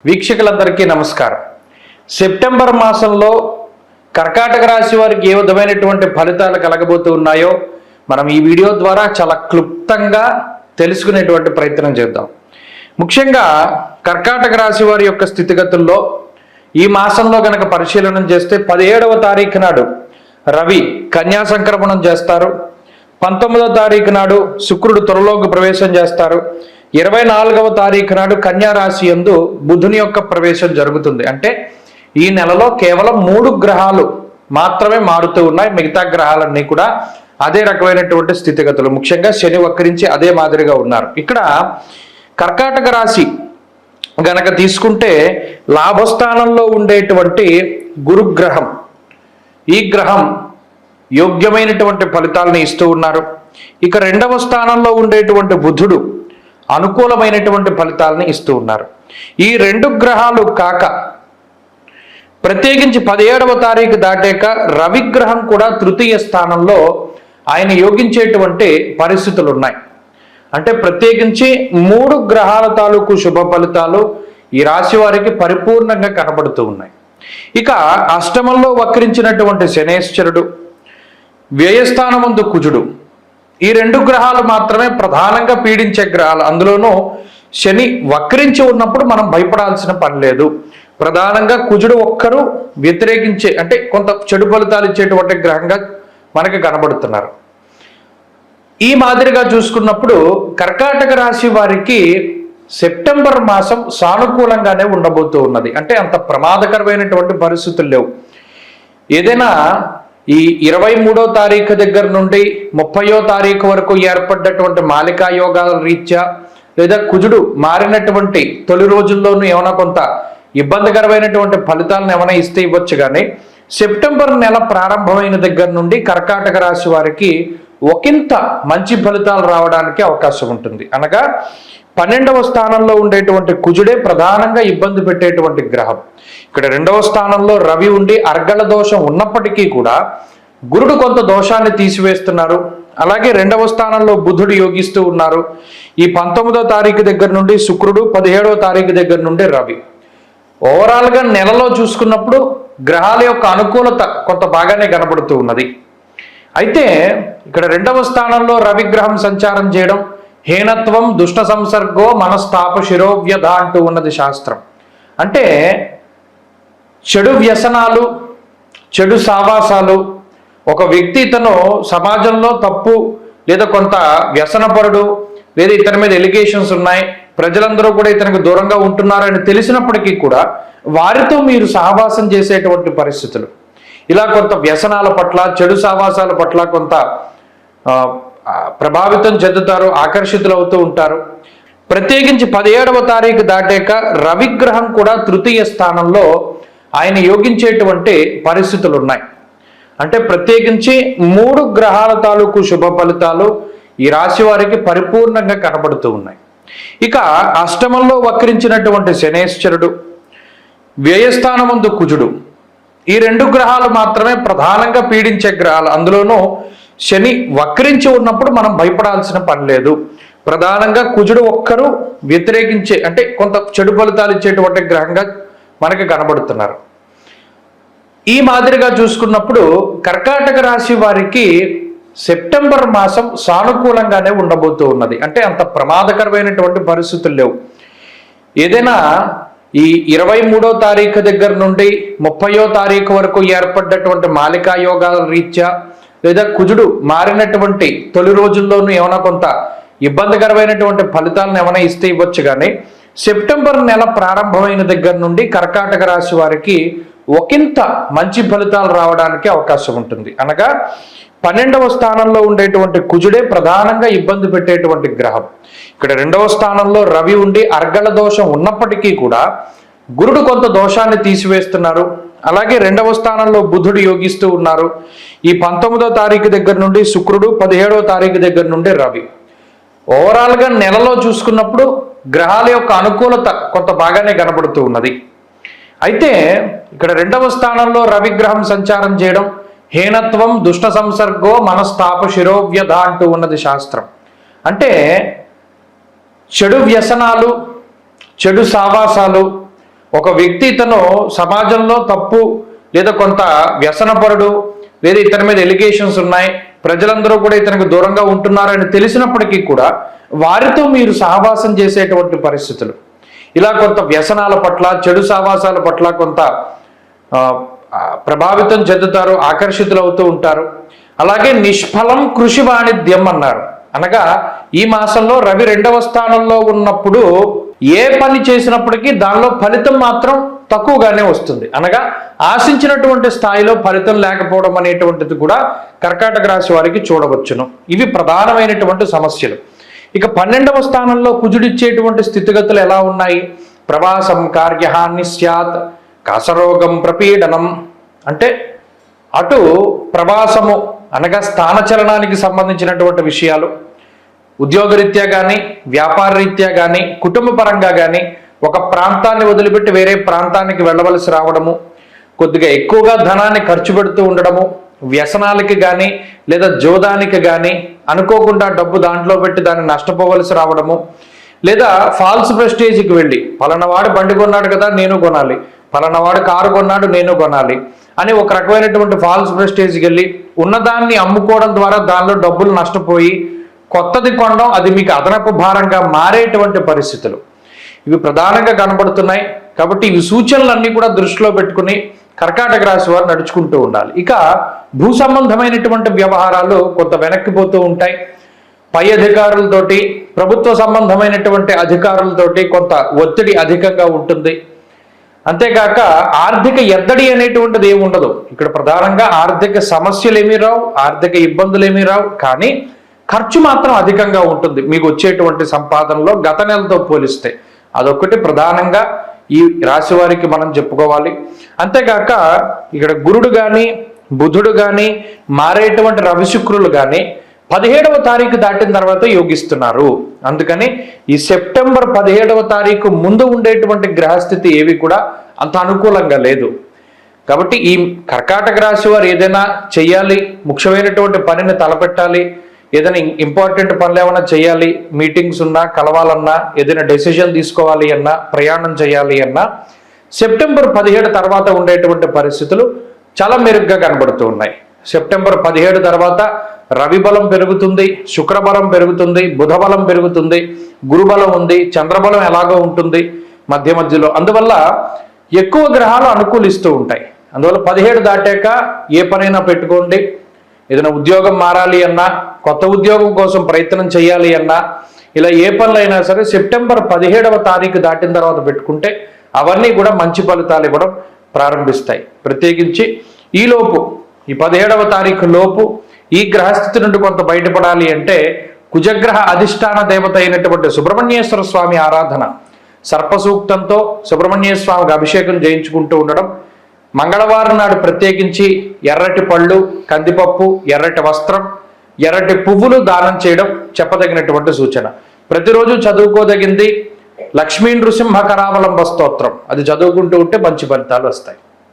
వీక్షకులందరికీ నమస్కారం. సెప్టెంబర్ మాసంలో కర్కాటక రాశి వారికి ఏ విధమైనటువంటి ఫలితాలు కలగబోతూ ఉన్నాయో మనం ఈ వీడియో ద్వారా చాలా క్లుప్తంగా తెలుసుకునేటువంటి ప్రయత్నం చేద్దాం. ముఖ్యంగా కర్కాటక రాశి వారి యొక్క స్థితిగతుల్లో ఈ మాసంలో కనుక పరిశీలన చేస్తే 17వ తారీఖు నాడు రవి కన్యా సంక్రమణం చేస్తారు. 19వ తారీఖు నాడు శుక్రుడు తురలోకి ప్రవేశం చేస్తారు. 24వ తారీఖు నాడు కన్యా రాశి యందు బుధుని యొక్క ప్రవేశం జరుగుతుంది. అంటే ఈ నెలలో కేవలం 3 గ్రహాలు మాత్రమే మారుతూ ఉన్నాయి. మిగతా గ్రహాలన్నీ కూడా అదే రకమైనటువంటి స్థితిగతులు. ముఖ్యంగా శని వక్రించి అదే మాదిరిగా ఉన్నారు. ఇక్కడ కర్కాటక రాశి గనక తీసుకుంటే లాభస్థానంలో ఉండేటువంటి గురుగ్రహం, ఈ గ్రహం యోగ్యమైనటువంటి ఫలితాలను ఇస్తూ ఉన్నారు. ఇక 2వ స్థానంలో ఉండేటువంటి బుధుడు అనుకూలమైనటువంటి ఫలితాలను ఇస్తూ ఉన్నారు. ఈ 2 గ్రహాలు కాక ప్రత్యేకించి 17వ తారీఖు దాటాక రవిగ్రహం కూడా తృతీయ స్థానంలో ఆయన యోగించేటువంటి పరిస్థితులు ఉన్నాయి. అంటే ప్రత్యేకించి 3 గ్రహాల తాలూకు శుభ ఫలితాలు ఈ రాశి వారికి పరిపూర్ణంగా కనబడుతూ ఉన్నాయి. ఇక అష్టమంలో వక్రించినటువంటి శనేశ్వరుడు, వ్యయస్థానమందు కుజుడు, ఈ 2 గ్రహాలు మాత్రమే ప్రధానంగా పీడించే గ్రహాలు. అందులోనూ శని వక్రించి ఉన్నప్పుడు మనం భయపడాల్సిన పని లేదు. ప్రధానంగా కుజుడు ఒక్కరు వ్యతిరేకించే అంటే కొంత చెడు ఫలితాలు ఇచ్చేటువంటి గ్రహంగా మనకి కనబడుతున్నారు. ఈ మాదిరిగా చూసుకున్నప్పుడు కర్కాటక రాశి వారికి సెప్టెంబర్ మాసం సానుకూలంగానే ఉండబోతూ ఉన్నది. అంటే అంత ప్రమాదకరమైనటువంటి పరిస్థితులు లేవు. ఏదైనా ఈ 23వ తారీఖు దగ్గర నుండి 30వ తారీఖు వరకు ఏర్పడ్డటువంటి మాలికా యోగాల రీత్యా లేదా కుజుడు మారినటువంటి తొలి రోజుల్లోనూ ఏమైనా కొంత ఇబ్బందికరమైనటువంటి ఫలితాలను ఏమైనా ఇస్తే ఇవ్వచ్చు. కానీ సెప్టెంబర్ నెల ప్రారంభమైన దగ్గర నుండి కర్కాటక రాశి వారికి ఒకంత మంచి ఫలితాలు రావడానికి అవకాశం ఉంటుంది. అనగా 12వ స్థానంలో ఉండేటువంటి కుజుడే ప్రధానంగా ఇబ్బంది పెట్టేటువంటి గ్రహం. ఇక్కడ 2వ స్థానంలో రవి ఉండి అర్గళ దోషం ఉన్నప్పటికీ కూడా గురుడు కొంత దోషాన్ని తీసివేస్తున్నారు. అలాగే 2వ స్థానంలో బుధుడు యోగిస్తూ ఉన్నారు. ఈ 19వ తారీఖు దగ్గర నుండి శుక్రుడు, 17వ తారీఖు దగ్గర నుండి రవి. ఓవరాల్గా నెలలో చూసుకున్నప్పుడు గ్రహాల యొక్క అనుకూలత కొంత బాగానే కనబడుతూ ఉన్నది. అయితే ఇక్కడ 2వ స్థానంలో రవిగ్రహం సంచారం చేయడం హీనత్వం దుష్ట సంసర్గో మనస్తాప శిరోవ్యధ అంటూ ఉన్నది శాస్త్రం. అంటే చెడు వ్యసనాలు, చెడు సావాసాలు, ఒక వ్యక్తి ఇతను సమాజంలో తప్పు లేదా కొంత వ్యసనపరుడు లేదా ఇతని మీద ఎలిగేషన్స్ ఉన్నాయి, ప్రజలందరూ కూడా ఇతనికి దూరంగా ఉంటున్నారని తెలిసినప్పటికీ కూడా వారితో మీరు సహవాసం చేసేటువంటి పరిస్థితులు, ఇలా కొంత వ్యసనాల పట్ల చెడు సావాసాల పట్ల కొంత ప్రభావితం చెందుతారు, ఆకర్షితులు అవుతూ ఉంటారు. ప్రత్యేకించి 17వ తారీఖు దాటాక రవిగ్రహం కూడా తృతీయ స్థానంలో ఆయన యోగించేటువంటి పరిస్థితులు ఉన్నాయి. అంటే ప్రత్యేకించి 3 గ్రహాల తాలూకు శుభ ఫలితాలు ఈ రాశి వారికి పరిపూర్ణంగా కనబడుతూ ఉన్నాయి. ఇక అష్టమంలో వక్రించినటువంటి శనేశ్వరుడు, వ్యయస్థానమందు కుజుడు, ఈ 2 గ్రహాలు మాత్రమే ప్రధానంగా పీడించే గ్రహాలు. అందులోనూ శని వక్రించి ఉన్నప్పుడు మనం భయపడాల్సిన పని లేదు. ప్రధానంగా కుజుడు ఒక్కరు వ్యతిరేకించే అంటే కొంత చెడు ఫలితాలు ఇచ్చేటువంటి గ్రహంగా మనకి కనబడుతున్నారు. ఈ మాదిరిగా చూసుకున్నప్పుడు కర్కాటక రాశి వారికి సెప్టెంబర్ మాసం సానుకూలంగానే ఉండబోతూ ఉన్నది. అంటే అంత ప్రమాదకరమైనటువంటి పరిస్థితులు లేవు. ఏదైనా ఈ 23వ తారీఖు దగ్గర నుండి 30వ తారీఖు వరకు ఏర్పడ్డటువంటి మాలికా యోగాల రీత్యా లేదా కుజుడు మారినటువంటి తొలి రోజుల్లోనూ ఏమైనా కొంత ఇబ్బందికరమైనటువంటి ఫలితాలను ఏమైనా ఇస్తే ఇవ్వచ్చు. కానీ సెప్టెంబర్ నెల ప్రారంభమైన దగ్గర నుండి కర్కాటక రాశి వారికి ఒకంత మంచి ఫలితాలు రావడానికి అవకాశం ఉంటుంది. అనగా 12వ స్థానంలో ఉండేటువంటి కుజుడే ప్రధానంగా ఇబ్బంది పెట్టేటువంటి గ్రహం. ఇక్కడ 2వ స్థానంలో రవి ఉండి అర్గళ దోషం ఉన్నప్పటికీ కూడా గురుడు కొంత దోషాన్ని తీసివేస్తున్నారు. అలాగే 2వ స్థానంలో బుధుడు యోగిస్తూ ఉన్నారు. ఈ 19వ తారీఖు దగ్గర నుండి శుక్రుడు, 17వ తారీఖు దగ్గర నుండి రవి. ఓవరాల్గా నెలలో చూసుకున్నప్పుడు గ్రహాల యొక్క అనుకూలత కొంత బాగానే కనబడుతూ ఉన్నది. అయితే ఇక్కడ 2వ స్థానంలో రవిగ్రహం సంచారం చేయడం హీనత్వం దుష్ట సంసర్గో మనస్తాప శిరోవ్యధ అంటూ ఉన్నది శాస్త్రం. అంటే చెడు వ్యసనాలు, చెడు సావాసాలు, ఒక వ్యక్తి ఇతను సమాజంలో తప్పు లేదా కొంత వ్యసనపరుడు లేదా ఇతని మీద ఎలిగేషన్స్ ఉన్నాయి, ప్రజలందరూ కూడా ఇతనికి దూరంగా ఉంటున్నారని తెలిసినప్పటికీ కూడా వారితో మీరు సహవాసం చేసేటువంటి పరిస్థితులు, ఇలా కొంత వ్యసనాల పట్ల చెడు సహవాసాల పట్ల కొంత ప్రభావితం చెందుతారు, ఆకర్షితులు అవుతూ ఉంటారు. అలాగే నిష్ఫలం కృషి వాణిజ్యం అన్నారు, అనగా ఈ మాసంలో రవి 2వ స్థానంలో ఉన్నప్పుడు ఏ పని చేసినప్పటికీ దానిలో ఫలితం మాత్రం తక్కువగానే వస్తుంది, అనగా ఆశించినటువంటి స్థాయిలో ఫలితం లేకపోవడం అనేటువంటిది కూడా కర్కాటక రాశి వారికి చూడవచ్చును. ఇవి ప్రధానమైనటువంటి సమస్యలు. ఇక 12వ స్థానంలో కుజుడిచ్చేటువంటి స్థితిగతులు ఎలా ఉన్నాయి? ప్రవాసం కార్యహాని స్యాత్, కాసరోగం ప్రపీడనం. అంటే అటు ప్రవాసము అనగా స్థానచలనానికి సంబంధించినటువంటి విషయాలు, ఉద్యోగరీత్యా కానీ వ్యాపార రీత్యా కానీ కుటుంబ పరంగా కానీ ఒక ప్రాంతాన్ని వదిలిపెట్టి వేరే ప్రాంతానికి వెళ్ళవలసి రావడము, కొద్దిగా ఎక్కువగా ధనాన్ని ఖర్చు పెడుతూ ఉండడము, వ్యసనాలకి కానీ లేదా జోదానికి కానీ అనుకోకుండా డబ్బు దాంట్లో పెట్టి దాన్ని నష్టపోవలసి రావడము, లేదా ఫాల్స్ ప్రెస్టేజ్కి వెళ్ళి పలానావాడు బండి కొన్నాడు కదా నేను కొనాలి, పలానావాడు కారు కొన్నాడు నేను కొనాలి అని ఒక రకమైనటువంటి ఫాల్స్ ప్రెస్టేజ్కి వెళ్ళి ఉన్నదాన్ని అమ్ముకోవడం ద్వారా దానిలో డబ్బులు నష్టపోయి కొత్తది కొనడం, అది మీకు అదనపు భారంగా మారేటువంటి పరిస్థితులు ఇవి ప్రధానంగా కనబడుతున్నాయి. కాబట్టి ఇవి సూచనలన్నీ కూడా దృష్టిలో పెట్టుకుని కర్కాటక రాశి వారు నడుచుకుంటూ ఉండాలి. ఇక భూ సంబంధమైనటువంటి వ్యవహారాలు కొంత వెనక్కిపోతూ ఉంటాయి. పై అధికారులతోటి ప్రభుత్వ సంబంధమైనటువంటి అధికారులతోటి కొంత ఒత్తిడి అధికంగా ఉంటుంది. అంతేకాక ఆర్థిక ఎద్దడి అనేటువంటిది ఏమి ఉండదు. ఇక్కడ ప్రధానంగా ఆర్థిక సమస్యలు ఏమీ రావు, ఆర్థిక ఇబ్బందులు ఏమీ రావు, కానీ ఖర్చు మాత్రం అధికంగా ఉంటుంది మీకు వచ్చేటువంటి సంపాదనలో గత నెలతో పోలిస్తే. అదొక్కటి ప్రధానంగా ఈ రాశి వారికి మనం చెప్పుకోవాలి. అంతేకాక ఇక్కడ గురుడు కానీ బుధుడు కానీ మారేటువంటి రవి శుక్రులు కానీ 17వ తారీఖు దాటిన తర్వాత యోగిస్తున్నారు. అందుకని ఈ సెప్టెంబర్ 17వ తారీఖు ముందు ఉండేటువంటి గ్రహస్థితి ఏవి కూడా అంత అనుకూలంగా లేదు. కాబట్టి ఈ కర్కాటక రాశి వారు ఏదైనా చెయ్యాలి, ముఖ్యమైనటువంటి పనిని తలపెట్టాలి, ఏదైనా ఇంపార్టెంట్ పనులు ఏమైనా చేయాలి, మీటింగ్స్ ఉన్నా కలవాలన్నా ఏదైనా డెసిషన్ తీసుకోవాలి అన్నా ప్రయాణం చేయాలి అన్నా సెప్టెంబర్ 17 తర్వాత ఉండేటువంటి పరిస్థితులు చాలా మెరుగ్గా కనబడుతూ ఉన్నాయి. సెప్టెంబర్ 17 తర్వాత రవి బలం పెరుగుతుంది, శుక్రబలం పెరుగుతుంది, బుధ బలం పెరుగుతుంది, గురుబలం ఉంది, చంద్రబలం ఎలాగో ఉంటుంది మధ్య మధ్యలో. అందువల్ల ఎక్కువ గ్రహాలు అనుకూలిస్తూ ఉంటాయి. అందువల్ల 17 దాటాక ఏ పనైనా పెట్టుకోండి. ఏదైనా ఉద్యోగం మారాలి అన్నా, కొత్త ఉద్యోగం కోసం ప్రయత్నం చేయాలి అన్నా, ఇలా ఏ పనులైనా సరే సెప్టెంబర్ 17వ తారీఖు దాటిన తర్వాత పెట్టుకుంటే అవన్నీ కూడా మంచి ఫలితాలు ఇవ్వడం ప్రారంభిస్తాయి. ప్రత్యేకించి ఈలోపు ఈ 17వ తారీఖు లోపు ఈ గ్రహస్థితి నుండి కొంత బయటపడాలి అంటే కుజగ్రహ అధిష్టాన దేవత అయినటువంటి సుబ్రహ్మణ్యేశ్వర స్వామి ఆరాధన, సర్పసూక్తంతో సుబ్రహ్మణ్యేశ్వర స్వామికి అభిషేకం చేయించుకుంటూ ఉండడం, మంగళవారం నాడు ప్రత్యేకించి ఎర్రటి పళ్ళు, కందిపప్పు, ఎర్రటి వస్త్రం, ఎర్రటి పువ్వులు దానం చేయడం చెప్పదగినటువంటి సూచన. ప్రతిరోజు చదువుకోదగింది లక్ష్మీ నృసింహ కరావలంబ స్తోత్రం, అది చదువుకుంటూ ఉంటే మంచి ఫలితాలు వస్తాయి.